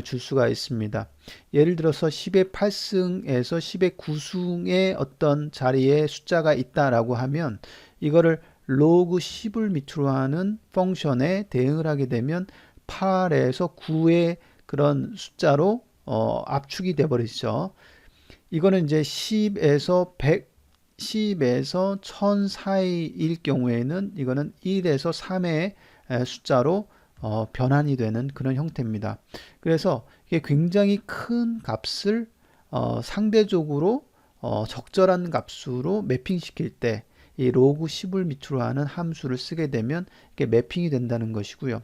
줄 수가 있습니다. 예를 들어서 10의 8승에서 10의 9승의 어떤 자리에 숫자가 있다라고 하면 이거를 로그 10을 밑으로 하는 펑션에 대응을 하게 되면 8에서 9의 그런 숫자로 압축이 돼 버리죠. 이거는 이제 10에서 100, 10에서 1000 사이일 경우에는 이거는 1에서 3의 숫자로 변환이 되는 그런 형태입니다. 그래서 이게 굉장히 큰 값을 상대적으로 적절한 값으로 매핑시킬 때 이 로그 10을 밑으로 하는 함수를 쓰게 되면 이게 매핑이 된다는 것이고요.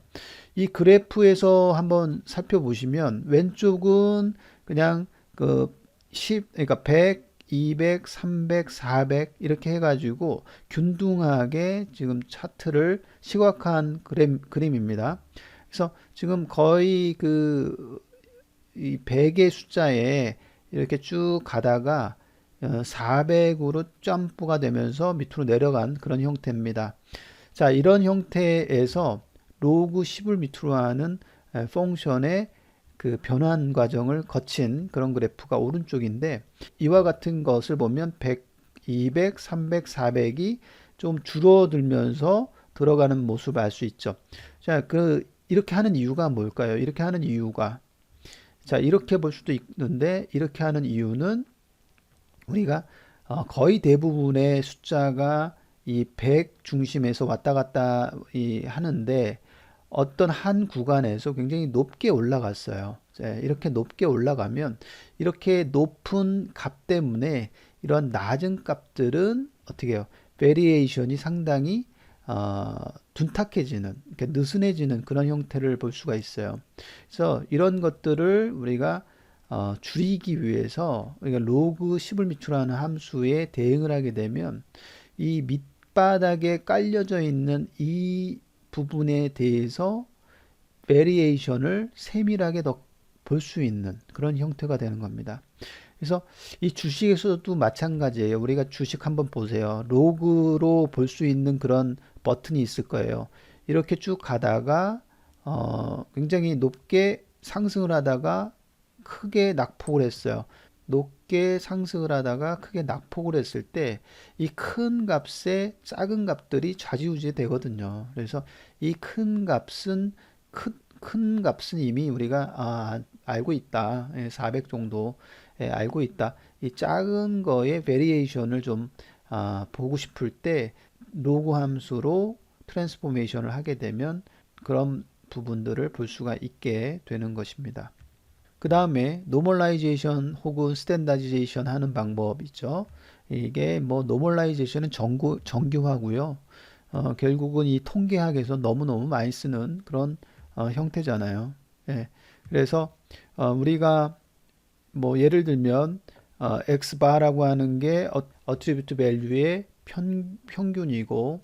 이 그래프에서 한번 살펴보시면 왼쪽은 그냥 그 10, 그러니까 100, 200, 300, 400 이렇게 해가지고 균등하게 지금 차트를 시각화한 그림입니다. 그래서 지금 거의 그 이 100의 숫자에 이렇게 쭉 가다가 400으로 점프가 되면서 밑으로 내려간 그런 형태입니다. 자, 이런 형태에서 로그 10을 밑으로 하는 펑션의 그 변환 과정을 거친 그런 그래프가 오른쪽인데 이와 같은 것을 보면 100, 200, 300, 400이 좀 줄어들면서 들어가는 모습을 알 수 있죠. 자, 이렇게 하는 이유가 뭘까요? 이렇게 하는 이유가 자, 이렇게 볼 수도 있는데 이렇게 하는 이유는 우리가 거의 대부분의 숫자가 이 100 중심에서 왔다 갔다 하는데 어떤 한 구간에서 굉장히 높게 올라갔어요. 이렇게 높게 올라가면 이렇게 높은 값 때문에 이런 낮은 값들은 어떻게 해요? 베리에이션이 상당히 둔탁해지는, 이렇게 느슨해지는 그런 형태를 볼 수가 있어요. 그래서 이런 것들을 우리가 줄이기 위해서 우리가 로그 10을 밑으로 하는 함수에 대응을 하게 되면 이 밑바닥에 깔려져 있는 이 부분에 대해서 베리에이션을 세밀하게 더 볼 수 있는 그런 형태가 되는 겁니다. 그래서 이 주식에서도 마찬가지예요. 우리가 주식 한번 보세요. 로그로 볼 수 있는 그런 버튼이 있을 거예요. 이렇게 쭉 가다가 굉장히 높게 상승을 하다가 크게 낙폭을 했어요. 높게 상승을 하다가 크게 낙폭을 했을 때 이 큰 값에 작은 값들이 좌지우지 되거든요. 그래서 이 큰 값은 이미 우리가 알고 있다. 400 정도 알고 있다. 이 작은 거의 베리에이션을 좀 보고 싶을 때 로그 함수로 트랜스포메이션을 하게 되면 그런 부분들을 볼 수가 있게 되는 것입니다. 그 다음에 노멀라이제이션 혹은 스탠다디제이션 하는 방법 있죠. 이게 뭐 노멀라이제이션은 정규화고요. 결국은 이 통계학에서 너무너무 많이 쓰는 그런 형태잖아요. 예. 그래서 우리가 뭐 예를 들면 x바라고 하는 게 어트리뷰트 밸류의 평균이고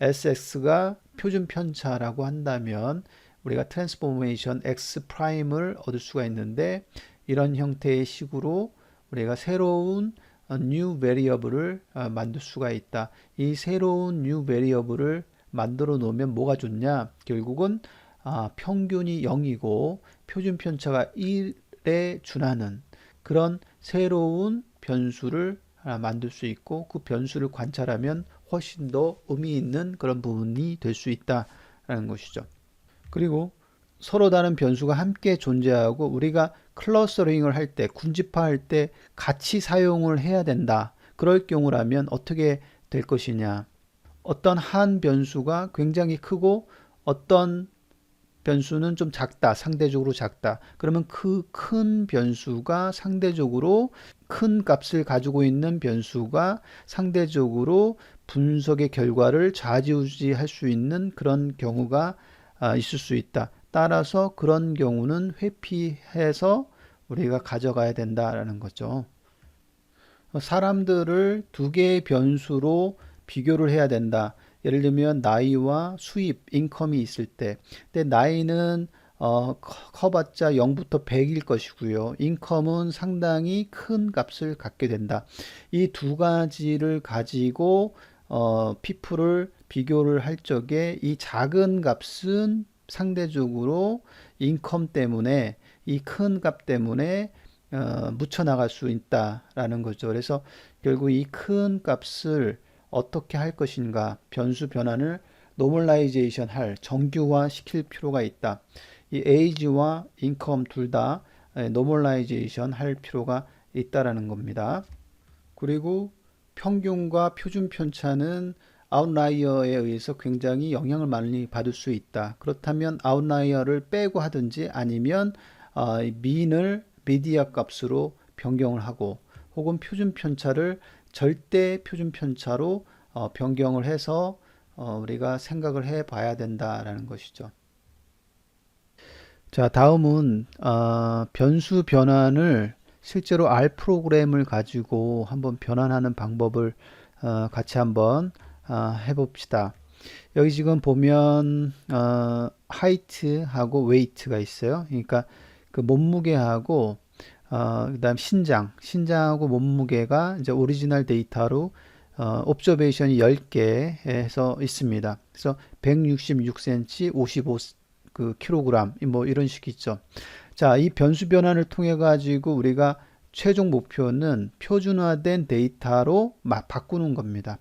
sx가 표준 편차라고 한다면 우리가 트랜스포메이션 x 프라임을 얻을 수가 있는데 이런 형태의 식으로 우리가 새로운 new variable을 만들 수가 있다. 이 새로운 new variable을 만들어 놓으면 뭐가 좋냐? 결국은 평균이 0이고 표준 편차가 1에 준하는 그런 새로운 변수를 만들 수 있고 그 변수를 관찰하면 훨씬 더 의미 있는 그런 부분이 될 수 있다라는 것이죠. 그리고 서로 다른 변수가 함께 존재하고 우리가 클러스터링을 할 때, 군집화할 때 같이 사용을 해야 된다. 그럴 경우라면 어떻게 될 것이냐. 어떤 한 변수가 굉장히 크고 어떤 변수는 좀 작다, 상대적으로 작다. 그러면 그 큰 변수가 상대적으로 큰 값을 가지고 있는 변수가 상대적으로 분석의 결과를 좌지우지할 수 있는 그런 경우가 있을 수 있다. 따라서 그런 경우는 회피해서 우리가 가져가야 된다라는 거죠. 사람들을 두 개의 변수로 비교를 해야 된다. 예를 들면 나이와 수입, 인컴이 있을 때. 근데 나이는 커봤자 0부터 100일 것이고요. 인컴은 상당히 큰 값을 갖게 된다. 이 두 가지를 가지고 피플을 비교를 할 적에 이 작은 값은 상대적으로 인컴 때문에 이 큰 값 때문에 묻혀 나갈 수 있다라는 거죠. 그래서 결국 이 큰 값을 어떻게 할 것인가, 변수 변환을 노멀라이제이션 할, 정규화 시킬 필요가 있다. 이 age와 인컴 둘 다 노멀라이제이션 할 필요가 있다라는 겁니다. 그리고 평균과 표준 편차는 아웃라이어에 의해서 굉장히 영향을 많이 받을 수 있다. 그렇다면 아웃라이어를 빼고 하든지 아니면 민을 미디어 값으로 변경을 하고 혹은 표준 편차를 절대 표준 편차로 변경을 해서 우리가 생각을 해 봐야 된다라는 것이죠. 자, 다음은 변수 변환을 실제로 R 프로그램을 가지고 한번 변환하는 방법을 같이 한번 해봅시다. 여기 지금 보면 하이트하고 웨이트가 있어요. 그러니까 그 몸무게하고 그다음 신장하고 몸무게가 이제 오리지널 데이터로 옵저베이션이 10개 해서 있습니다. 그래서 166cm, 55 그 킬로그램 뭐 이런 식이죠. 자, 이 변수 변환을 통해 가지고 우리가 최종 목표는 표준화된 데이터로 바꾸는 겁니다.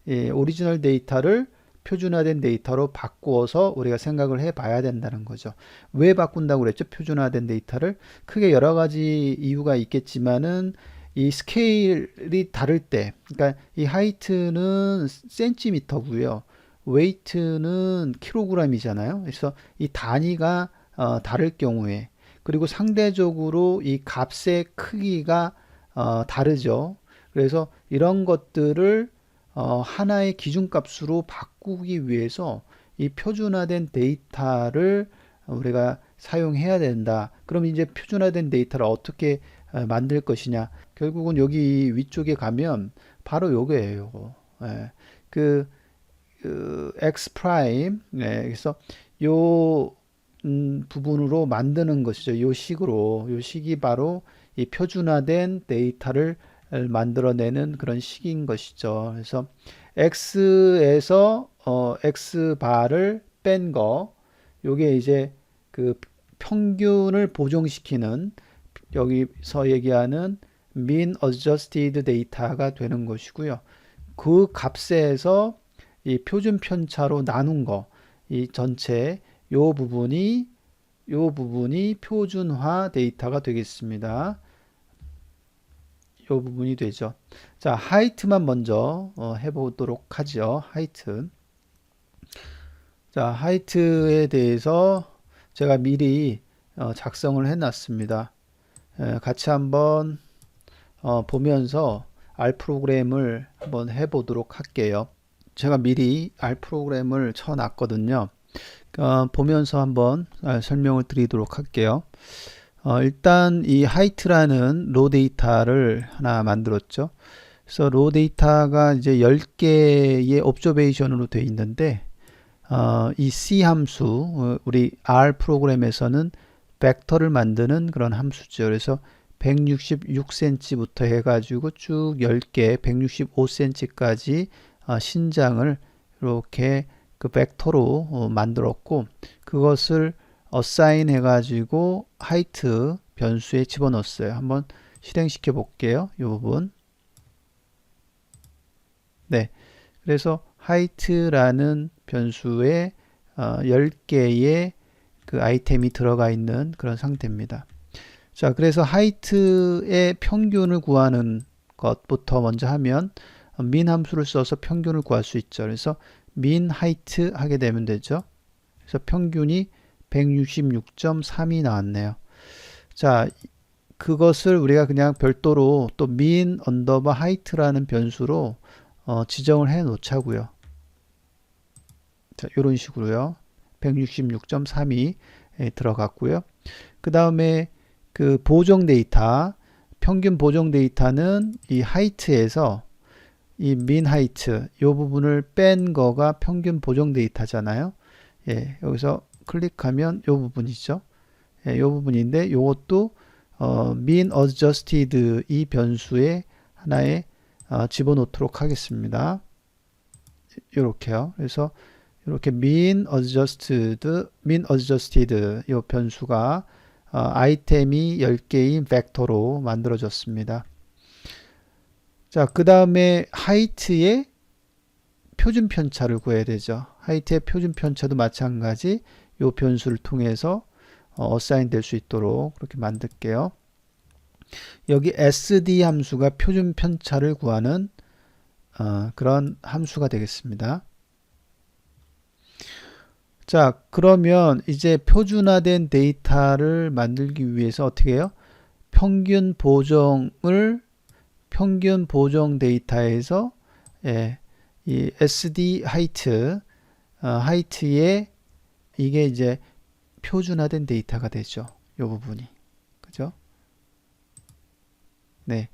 예, 오리지널 데이터를 표준화된 데이터로 바꾸어서 우리가 생각을 해 봐야 된다는 거죠. 왜 바꾼다고 그랬죠? 표준화된 데이터를. 크게 여러 가지 이유가 있겠지만은 이 스케일이 다를 때, 그러니까 이 하이트는 센티미터고요. 웨이트는 킬로그램이잖아요. 그래서 이 단위가 다를 경우에 그리고 상대적으로 이 값의 크기가 다르죠. 그래서 이런 것들을 하나의 기준값으로 바꾸기 위해서 이 표준화된 데이터를 우리가 사용해야 된다. 그럼 이제 표준화된 데이터를 어떻게 만들 것이냐? 결국은 여기 위쪽에 가면 바로 요거예요. 요거. 예. 그 x 프라임. 예. 그래서 요 부분으로 만드는 것이죠. 요 식으로. 요 식이 바로 이 표준화된 데이터를 만들어내는 그런 식인 것이죠. 그래서 x에서 x 바를 뺀 거, 요게 이제 그 평균을 보정시키는 여기서 얘기하는 mean adjusted data가 되는 것이고요. 그 값에서 이 표준 편차로 나눈 거, 이 전체 요 부분이 표준화 데이터가 되겠습니다. 요 부분이 되죠. 자, 하이트만 먼저 해보도록 하죠. 하이트. 자, 하이트에 대해서 제가 미리 작성을 해놨습니다. 같이 한번 보면서 R 프로그램을 한번 해보도록 할게요. 제가 미리 R 프로그램을 쳐놨거든요. 보면서 한번 설명을 드리도록 할게요. 일단 이 하이트라는 로 데이터를 하나 만들었죠. 그래서 로 데이터가 이제 10개의 옵저베이션으로 되어 있는데 이 C 함수, 우리 R 프로그램에서는 벡터를 만드는 그런 함수죠. 그래서 166cm부터 해가지고 쭉 10개, 165cm까지 신장을 이렇게 그 벡터로 만들었고, 그것을 어사인 해가지고 하이트 변수에 집어넣었어요. 한번 실행시켜 볼게요. 이 부분. 네. 그래서 하이트라는 변수에 10개의 그 아이템이 들어가 있는 그런 상태입니다. 자, 그래서 하이트의 평균을 구하는 것부터 먼저 하면 min 함수를 써서 평균을 구할 수 있죠. 그래서 min height 하게 되면 되죠. 그래서 평균이 166.3이 나왔네요. 자, 그것을 우리가 그냥 별도로 또 min 언더바 height라는 변수로 지정을 해 놓자고요. 자, 이런 식으로요. 166.3이 들어갔고요. 그 다음에 그 보정 데이터, 평균 보정 데이터는 이 height에서 이 min height 이 부분을 뺀 거가 평균 보정 데이터잖아요. 예, 여기서 클릭하면 이 부분이죠. 예, 이 부분인데 이것도 min adjusted 이 변수에 하나에 집어넣도록 하겠습니다. 이렇게요. 그래서 이렇게 min adjusted 이 변수가 아이템이 10개인 벡터로 만들어졌습니다. 자, 그 다음에 height의 표준 편차를 구해야 되죠. height의 표준 편차도 마찬가지 이 변수를 통해서 어사인 될 수 있도록 그렇게 만들게요. 여기 sd 함수가 표준 편차를 구하는 그런 함수가 되겠습니다. 자, 그러면 이제 표준화된 데이터를 만들기 위해서 어떻게 해요? 평균 보정 데이터에서 이 SD height에 이게 이제 표준화된 데이터가 되죠. 이 부분이. 그죠? 네.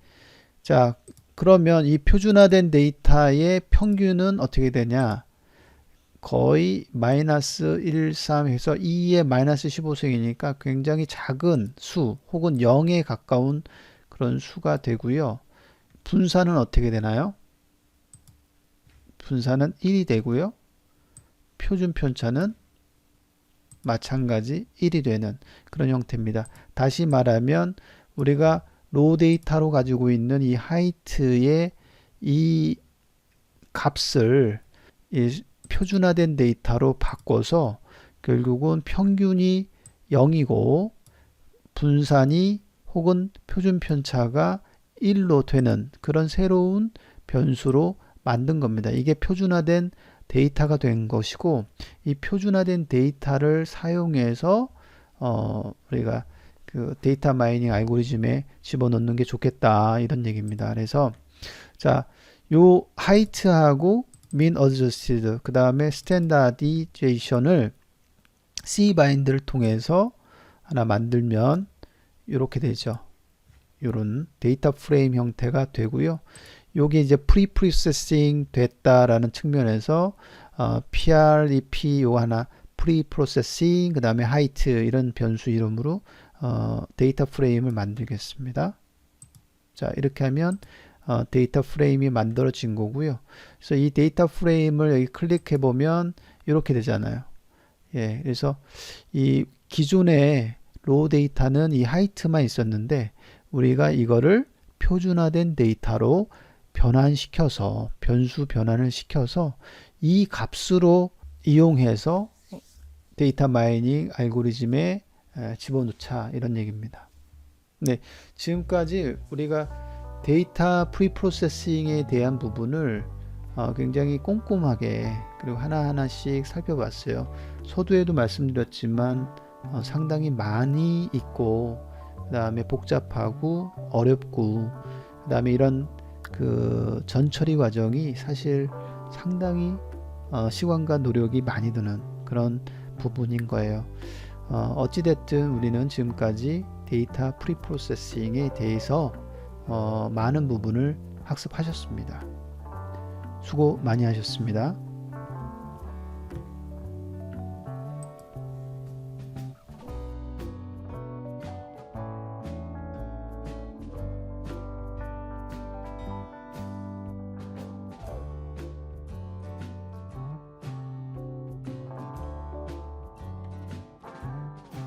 자, 그러면 이 표준화된 데이터의 평균은 어떻게 되냐? 거의 마이너스 13 해서 2에 마이너스 15승이니까 굉장히 작은 수 혹은 0에 가까운 그런 수가 되고요. 분산은 어떻게 되나요? 분산은 1이 되고요. 표준 편차는 마찬가지 1이 되는 그런 형태입니다. 다시 말하면 우리가 로 데이터로 가지고 있는 이 하이트의 이 값을 이 표준화된 데이터로 바꿔서 결국은 평균이 0이고 분산이 혹은 표준 편차가 1로 되는 그런 새로운 변수로 만든 겁니다. 이게 표준화된 데이터가 된 것이고 이 표준화된 데이터를 사용해서 우리가 그 데이터 마이닝 알고리즘에 집어넣는 게 좋겠다 이런 얘기입니다. 그래서 자, 요 하이트하고 min adjusted 그 다음에 standardization을 cbind를 통해서 하나 만들면 이렇게 되죠. 이런 데이터 프레임 형태가 되고요. 요게 이제 프리프로세싱 됐다라는 측면에서 PREP 요 하나 프리프로세싱 그 다음에 height 이런 변수 이름으로 데이터 프레임을 만들겠습니다. 자, 이렇게 하면 데이터 프레임이 만들어진 거고요. 그래서 이 데이터 프레임을 여기 클릭해 보면 이렇게 되잖아요. 예, 그래서 이 기존의 로 데이터는 이 하이트만 있었는데 우리가 이거를 표준화된 데이터로 변환시켜서 변수 변환을 시켜서 이 값으로 이용해서 데이터 마이닝 알고리즘에 집어넣자 이런 얘기입니다. 네, 지금까지 우리가 데이터 프리프로세싱에 대한 부분을 굉장히 꼼꼼하게 그리고 하나하나씩 살펴봤어요. 서두에도 말씀드렸지만 상당히 많이 있고 그 다음에 복잡하고 어렵고 그 다음에 이런 그 전처리 과정이 사실 상당히 시간과 노력이 많이 드는 그런 부분인 거예요. 어찌됐든 우리는 지금까지 데이터 프리프로세싱에 대해서 많은 부분을 학습하셨습니다. 수고 많이 하셨습니다.